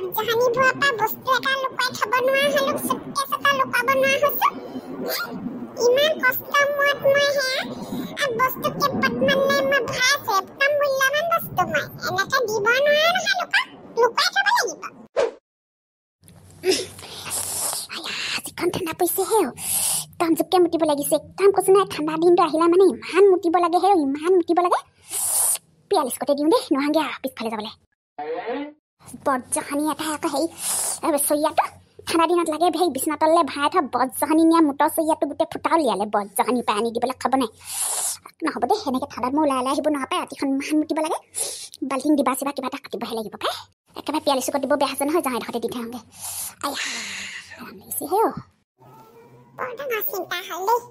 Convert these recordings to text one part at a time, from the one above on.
বজ্ৰহানি ভুৱা পা বস্তু এটা লুকাই থব নোৱাৰা হলো সুটকেছ এটা লুকাব নোৱাৰা হৈছো ইমান কষ্ট মত মই হে বস্তু কেপত মানে মই ভাইছে একদম মূল্যৱান বস্তু মই এনেকে দিব নোৱাৰা নহয় লুকাই থব লাগিব যিখন ঠাণ্ডা পৰিছে হে একদম জোকে মুতিব লাগিছে একদম কৈছো নাই ঠাণ্ডা দিনটো আহিলা মানে ইমান মুতিব লাগে হে ইমান মুতিব লাগে ৪৫ কতে দিওঁ দেই নহংগে পিছফালে যাবলৈ বজ্ৰহানি এটা আকৌ সেই চৰিয়াটো ঠাণ্ডা দিনত লাগে সেই বিছনাতলে ভৰাই থোৱা বজ্ৰহানি নিয়া মুটৰ চৰিয়াটো গোটেই ফুটা উলিয়ালে বজ্ৰহানি পাই আনি দিবলৈ খাব নাই নহ'ব দেই সেনেকৈ ঠাণ্ডাত মই ওলাই আহিব নাপায় ৰাতিখন ইমান মুতিব লাগে বাল্টিং দিবা চিবা কিবা এটা কাটিবহে লাগিব পাই একেবাৰে ৪৫ কত দিব বেয়া হৈছে নহয় যাওঁ এডোখৰতে দি থওঁগে আই লাগিছে হে বৰডাঙৰ চিন্তা হ'ল দেই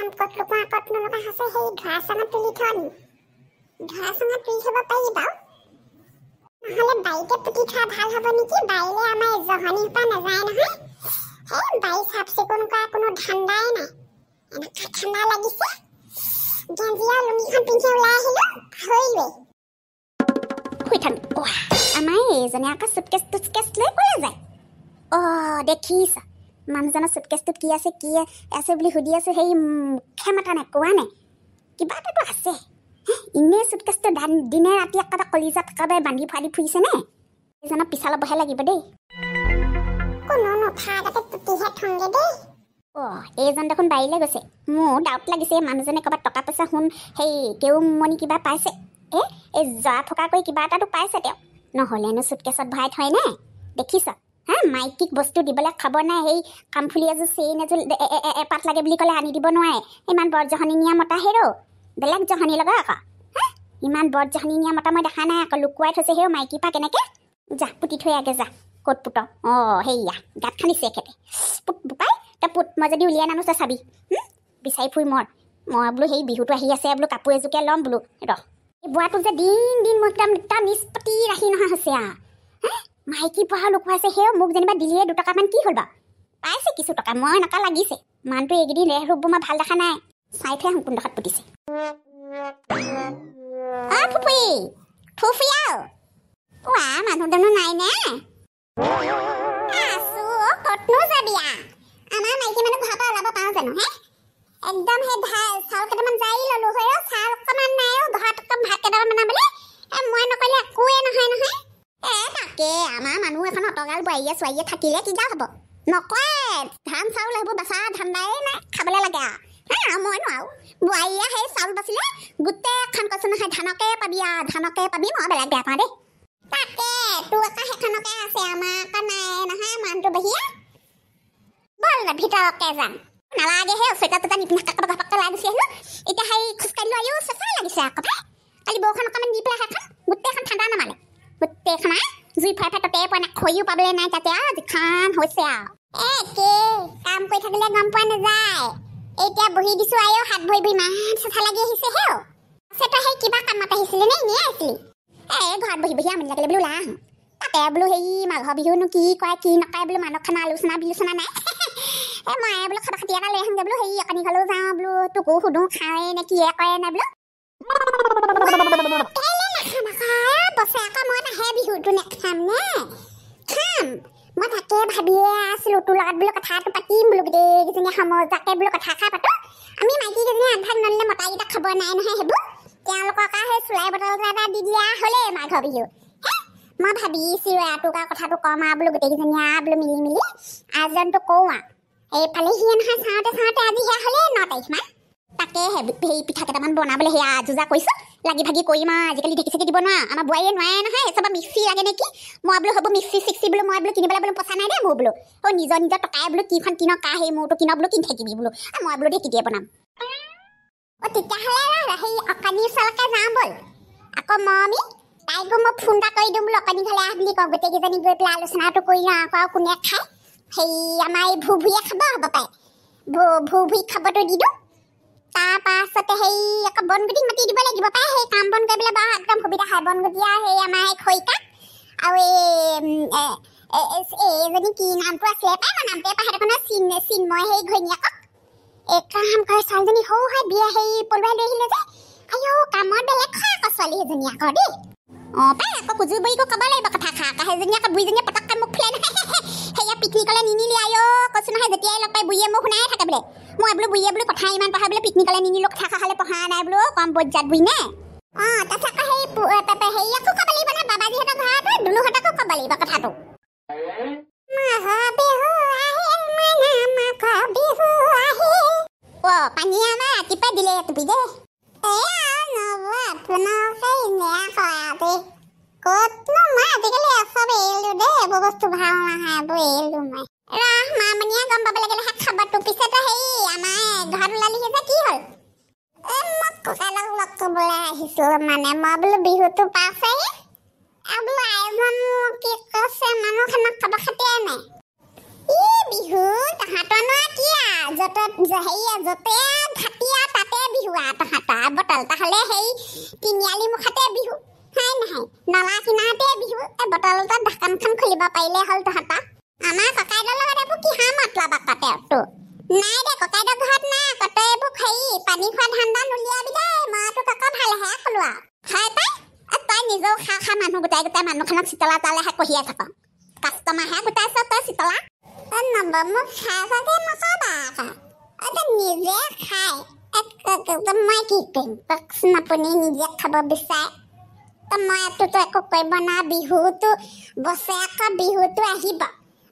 একদম কত নলগা হৈছে সেই ধৰা চাঙত তুলি থোৱা ধৰা চাঙত তুলি থব পাৰি বাৰু নহ'লে বাৰীতে পুতি থোৱা ভাল হ'ব নেকি বাৰীলে আমাৰ জহনিৰ পৰা নাযায় নহয় সেই বাৰী চাফ চিকুণ কৰা কোনো ধান্দাই নাই এনেকুৱা ঠাণ্ডা লাগিছে গেঞ্জি আৰু লুঙিখন পিন্ধি ওলাই আহিলো হৈলোৱে শুই থাক আমাৰ এইজনে আকৌ চুটকেছ লৈ ক'লে যায় দেখিছ মানুহজনৰ চুটকেছটোত কি আছে বুলি সুধি আছো সেই ক্ষমতা নাই কোৱা নাই কিবা এটাতো আছে ইনে চুটকেছটো দিনে ৰাতি একেবাৰে কলিজাত একেবাৰে বান্ধি ফালি ফুৰিছে নে এইজনৰ পিছা ল'বহে লাগিব দেই কোনো নুঠা আগতে পুতিহে থংগে দেই এইজন দেখোন বাৰীলৈ গৈছে মোৰ ডাউট লাগিছে মানুহজনে ক'ৰবাত টকা পইচা শুন সেই কেউমণি কিবা পাইছে এই জৰা ফকা কৰি কিবা এটাতো পাইছে তেওঁ নহ'লেনো চুটকেছত ভৰাই থয় নে দেখিছ মাইকীক বস্তু দিবলৈ খাব নাই সেই কামফুলি এযোৰ চেইন এযোৰ এপাত লাগে বুলি ক'লে আনি দিব নোৱাৰে ইমান বৰজহনি নিয়া মতা হেৰ' বেলেগ জহনি লগা আকৌ ইমান বৰজহনি নিয়া মতা মই দেখা নাই আকৌ লুকুৱাই থৈছে হেৰ' মাইকীৰ পৰা কেনেকৈ যা পুতি থৈ আগে যা ক'ত পুত সেয়া গাঁত খান্দিছে এখেতে পুত বোপাই তই পুত মই যদি উলিয়াই নানো তই চাবি বিচাৰি ফুৰি মই বোলো সেই বিহুটো আহি আছে বোলো কাপোৰ এযোৰকে ল'ম বোলো এই বোৱাটো যে দিন মই একদম নিষ্পত্তি ৰাখি নহা হৈছে মাইকী পঢ়া লুকুৱাইছে সেও মোক যেনিবা দিলিয়ে 2 টকামান কি হ'ল বাৰু পাইছে কিছু টকা মই এনেকুৱা লাগিছে মানুহটো এইকেইদিন ৰেহ ৰূপবোৰ মই ভাল দেখা নাই চাই থৈ কোনডোখৰত পুতিছে মানুহজনো নাই নে আছো ক'তনো যাবি আমাৰ মাইকী মানুহ ঘৰৰ পৰা ওলাব পাওঁ জানো একদম সেই চাউল কেইটামান যাই ল'লো হয় চাউল অকণমান নাই ঘৰত একদম ভাত কেইটামান বনাবলৈ মই নকৰিলে একোৱে নহয় তাকে আমাৰ মানুহ এখন অটগাল বোৱাৰীয়ে ছোৱাৰীয়ে থাকিলে কি গা হ'ব নকয় ধান চাউল সেইবোৰ বাচা ধান্দাই নাই খাবলৈ লাগে মই নোৱাৰো বোৱাৰীয়ে সেই চাউল বাচিলে গোটেইখন কৈছো নহয় ধানকে পাবি মই বেলেগ বেয়া পাওঁ দেই তাকে তোৰ আকৌ সেইখনকে আছে আমাৰ আকৌ নাই নহয় মানুহটো বাহিৰে বল না ভিতৰকে যাম নালাগে সেই চুৱেটাৰ নিপিন্ধাকে ঘপককৈ ওলাই গুচি আহিলো এতিয়া সেই খোজকাঢ়িলো আয়ো চেঁচা লাগিছে আকৌ কালি বৰষুণ অকণমান দি পেলাই সেইখন গোটেইখন ঠাণ্ডা নামানে গোটেইখন জুই ফাই তাতে পোৱা নাই খৰিও পাবলৈ নাই তাতে যিখন হৈছে কাম কৰি থাকিলে গম পোৱা নাযায় এতিয়া বহি দিছো আয়ো হাত ভৰিবোৰ ইমান চেঁচা লাগি আহিছে হেও তই সেই কিবা কামত আহিছিলি নে এনেই আহিছিলি ঘৰত বহি আমনি লাগিলে বোলো ওলাই আহোঁ তাতে বোলো সেই মাঘৰ বিহুনো কি কয় কি নকয় বোলো মানৱ খানা বিলোচনা নাই মই বোলো খবৰ খাতি এটা লৈ আহোঁগে বোলো সেই অকণি ঘৰলৈও যাওঁ বোলো তোকো সুধো খাওঁৱে নে কিয়ে কৰে নাই বোলো বছৰেকৰ মূৰত আহে বিহুটো নেখাম নে খাম মই তাকে ভাবিয়ে আছিলো তোৰ লগত বোলো কথাটো পাতিম বোলো গোটেইকেইজনী সমজাকে বোলো কথা পাতো আমি মাইকীকেইজনী আন্ধাৰ নললে মতাকেইটা খবৰ নাই নহয় সেইবোৰ তেওঁলোকক সেই চুলাই বটল এটা দি দিয়া হ'লেই মাঘৰ বিহু মই ভাবিছিলো তোক কথাটো কম বোলো গোটেইকেইজনী বোলো মিলি আজনটো কওঁ এইফালে সিয়ে নহয় চাওঁতে আজি সেয়া হ'লেই 9 তাৰিখ মান তাকে সেই পিঠা কেইটামান বনাবলৈ সেয়া যোজা কৰিছোঁ লাগি ভাগি কৰিম আজিকালি ঢেঁকি চেকি দিব নোৱাৰা আমাৰ বোৱাৰীয়ে নোৱাৰে নহয় চব মিক্সি লাগে নেকি মই বোলো হ'ব মিক্সি বোলো মই বোলো কিনিবলৈ বোলো পইচা নাই দেই মোৰ বোলো নিজৰ টকাই বোলো কিখন কিন সেই মোৰটো কিন বোলো কিনি থাকিবি বোলো মই বোলো ঢেঁকি দিয়ে বনাম তেতিয়াহ'লে সেই অকণিৰ ওচৰলৈকে যাওঁ ব'ল আকৌ আমি তাইকো মই ফোন এটা কৰি দিওঁ বোলো অকণি ঘৰলৈ আহ বুলি কওঁ গোটেইকেইজনী গৈ পেলাই আলোচনাটো কৰি লওঁ আকৌ কোনে খায় সেই আমাৰ এই ভুভুৱে খাব হ'ব পাই ভুভুই খাবতো দি দিওঁ তাৰপাছতে সেই আকৌ বনগুটিক মাতি দিব লাগিব পাই সেই কাম বন কৰিবলৈ বাৰু একদম সুবিধা হয় বনগুটি সেই আমাৰ এই খৰিকাত আৰু এইজনী কি নামটো আছিলে পাই মই নামটোৱে পাহৰি থাকোঁ চিন্ময় সেই ঘৈণীয়েকক এই কাম কৰে ছোৱালীজনী সৰু হয় বিয়া সেই পলুৱাই লৈ আহিলে যে আইঅ কামত বেলেগ খাই আকৌ ছোৱালী এজনী আকৌ দেই পাই আকৌ কুজুৰ বৰীকো ক'ব লাগিব কথা খা সেইজনী আকৌ বুঢ়ীজনীয়ে পটককৈ মোক ফুলে নহয় সেয়া পিকনিকলৈ নিনিলি আই কৈছোঁ নহয় যেতিয়াই লগ পাই বুঢ়ীয়ে মোক শুনাই থাকে বোলে মই বোলো বুঢ়ীয়ে বোলো কথা ইমান পঢ়া বোলে পিকনিকলৈ নিনিলো কথা খালে পঢ়া নাই বোলো কম পৰ্যায়ত বুঢ়ী নে তাৰপিছত আকৌ হেৰিয়াকো ক'ব লাগিব নহয় বাবাজীহঁতৰ ঘৰতো দুলুহঁতকো ক'ব লাগিব কথাটো পানী আমাৰ ৰাতিপুৱা দিলে তুমি দেই ক'তনো মই আজিকালি চব এৰিলো দেই এইবোৰ বস্তু ভাল নহয় এইবোৰ এৰিলো মই ৰাহ মামনিয়ে গম পাব লাগিলে খাবাৰটো পিছতে হেৰি আমাৰ ঘৰত ওলালিহি যে কি হ'ল মই ককাইলক লগ কৰিবলৈ আহিছিলোঁ মানে মই বোলো বিহুটো পাইছেহি আৰু বোলো আয়োজন কি কৈছে মানুহখনক খবৰ খাতিয়ে নাই বিহু তাহাঁতৰনো কি য'তে য'তে ঘাটি তাতে বিহু তাহাঁতৰ বটল তাহলে সেই তিনিআলি মুখতে বিহু হয় নহয় নলা কিনাৰতে বিহু বটলতে ঢাকনখন খুলিব পাৰিলে হ'ল তাহাঁতৰ আমাৰ ককাইদেউৰ লগত এইবোৰ কিহা মতলব আকতেতো নাই দে ককাইদেউৰ ঘৰত নাই কত এইবোৰ হেৰি পানী খোৱা ধান্দা নুলিয়াবি দেই মইতো কাকা ভালেহে ক'লো আৰু হয় পাই তই নিজেও খা মানুহ গোটাই মানুহখনক চিতলা তালেহে কঢ়িয়াই থাক কাষ্টমাৰহে গোটাইছ তই চিতলা নম্বৰ মোক খাই চাগে নকবা আকৌ নিজে খাই মই কি কৰিম কওকচোন আপুনি নিজে খাব বিচাৰে মইতো একো কৰিব না বিহুটো বছৰেকৰ বিহুটো আহিব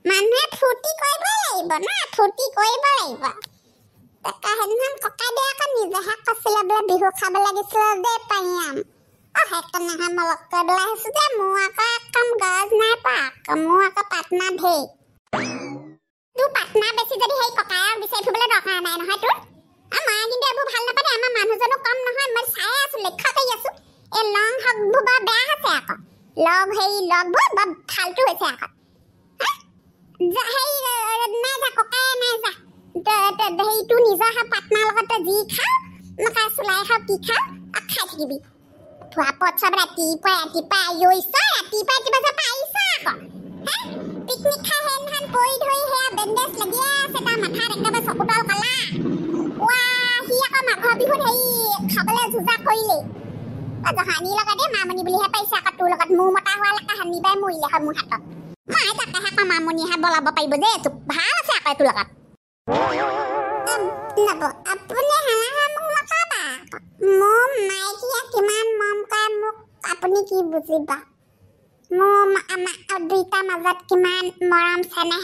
মানুহে ফূৰ্তি কৰিব লাগিব না ফূৰ্তি কৰিব লাগিব সেইদিনাখন ককাইদেউ আকৌ নিজেহে কৈছিলে বোলে বিহু খাব লাগিছিলে দেই পাইয়াম সেইকাৰণেহে মই লগ কৰিবলৈ আহিছোঁ যে মোৰ আকৌ একদম গৰজ নাই পোৱা মোৰ আকৌ পাটনা ঢেৰ তোৰ পাটনা বেছি যদি সেই ককাইক বিচাৰি ফুৰিবলৈ দৰকাৰ নাই নহয় তোৰ মই কিন্তু এইবোৰ ভাল নাপায় আমাৰ মানুহজনো কম নহয় মই চাই আছোঁ লক্ষ্য কৰি আছোঁ এই লং হকবোৰ বৰ বেয়া হৈছে আকৌ লগবোৰ বৰ ফাল্টু হৈছে আকৌ নাই যা ককাই নাই যা তোৰ নিজৰ পাটনাৰ লগতে যি খাওঁ নকা চুলাই খাওঁ কি খাওঁ খাই থাকিবি ধোৱাপত চব ৰাতিপুৱা ৰাতিপুৱা কিবা যে পাৰিছা আকৌ পিকনিক খাই সেইদিনাখন পৰি ধৰি সেয়া বেণ্ডেজ লাগি আছে তাৰ মাথাত একেবাৰে চকুতল কলা সি আকৌ মাঘৰ বিহুত হেৰি খাবলৈ যুঁজা কৰিলেই হানিৰ লগতে মামনি বুলিহে পাইছে আকৌ তোৰ লগত মোৰ মতা হোৱালৈকে হানিবাই মৰিলে হয় মোৰ হাতত মই তাকেহে আকৌ মামনিহে বলাব পাৰিব দেই তোক ভাল আছে আকৌ তোৰ লগত আপুনি হানাহা মোক নকবা মোৰ মাইকীয়ে কিমান মৰম কৰে মোক আপুনি কি বুজিবা মোৰ আমাৰ দুইটাৰ মাজত কিমান মৰম চেনেহ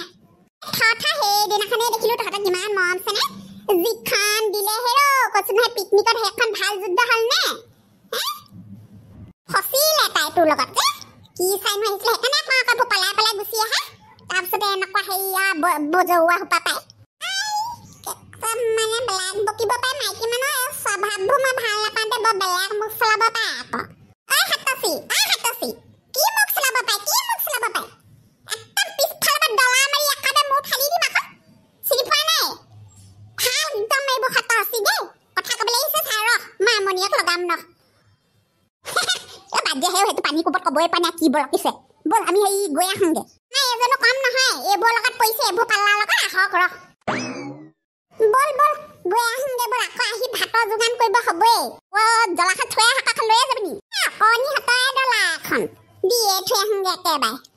সেইদিনাখনেই দেখিলোঁ তহঁতক কিমান মৰম চেনেহ যিখন দিলে হেৰ কৈছোঁ নহয় পিকনিকত সেইখন ভাল যুদ্ধ হ'ল নে ফচিলে তাই তোৰ লগত কি চাইনো আহিছিলে সেইকাৰণে মই আকৌ পলাই পলাই গুচি আহে তাৰপিছতে এনেকুৱা হেৰিয়া বজৌৱা সোপা পায় মানে বেলেগ বকিব পাৰে মাইকী মানুহৰ স্বভাৱবোৰ মই ভাল নাপাওঁতে বৰ বেলেগ মুখ চলাব পাৰে আকৌ হাতচি কি মুখ চলাব পাৰে একদম পিছফালৰ পৰা ডলা মাৰি একেবাৰে মোৰ ফালি দিম আকৌ চিনি পোৱা নাই ভাল একদম এইবোৰ হাতচি দেই কথা ক'বলৈ আহিছে চাই ৰহ মামনিয়ক লগাম ন বাদ দিয়া সেইটো পানী কোবত ক'বই পৰা নাই কি বলকিছে ব'ল আমি হেৰি গৈ আহোঁগৈ নাই এজনো কম নহয় এইবোৰ লগত পৰিছে এইবোৰ পাল্লাৰ লগত আহক ৰহ বল গৈ আহোঁগৈ ব'ল আকৌ আহি ভাতৰ যোগান কৰিব হ'বই জলাখাত থৈ হাতখন লৈয়ে যাবি নি কণী হাতৰে ডলা এখন দিয়ে থৈ আহোঁগৈ একেবাৰে